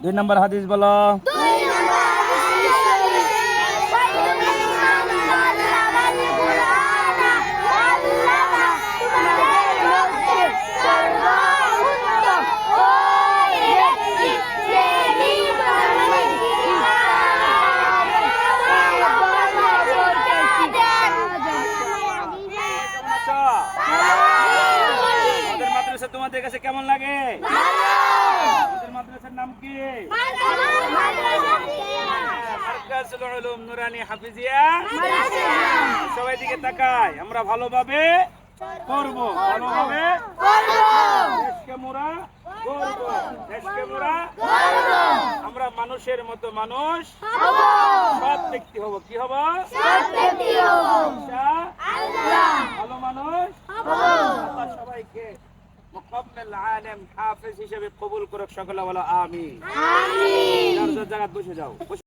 2 নম্বর হাদিস বলো। তোমাদের কাছে কেমন লাগে? আমাদের মাদ্রাসার নাম কি? মারকাজুল উলুম নুরানি হাফিজিয়া। সবাই দিকে তাকায়, আমরা ভালোভাবে করব, ভালোভাবে করব, দেশকে মোরা করব, দেশকে মোরা করব। আমরা মানুষের মতো মানুষ হব, সৎ ব্যক্তি হব। কি হব? সৎ ব্যক্তি হব, ইনশাআল্লাহ। ভালো মানুষ হব। আল্লাহ সবাইকে মুকাম্মিল আলেম হাফেজ হিসেবে কবুল করুক। সকলে বলো আমিন। আমিন। যার যার জায়গায় বসে যাও।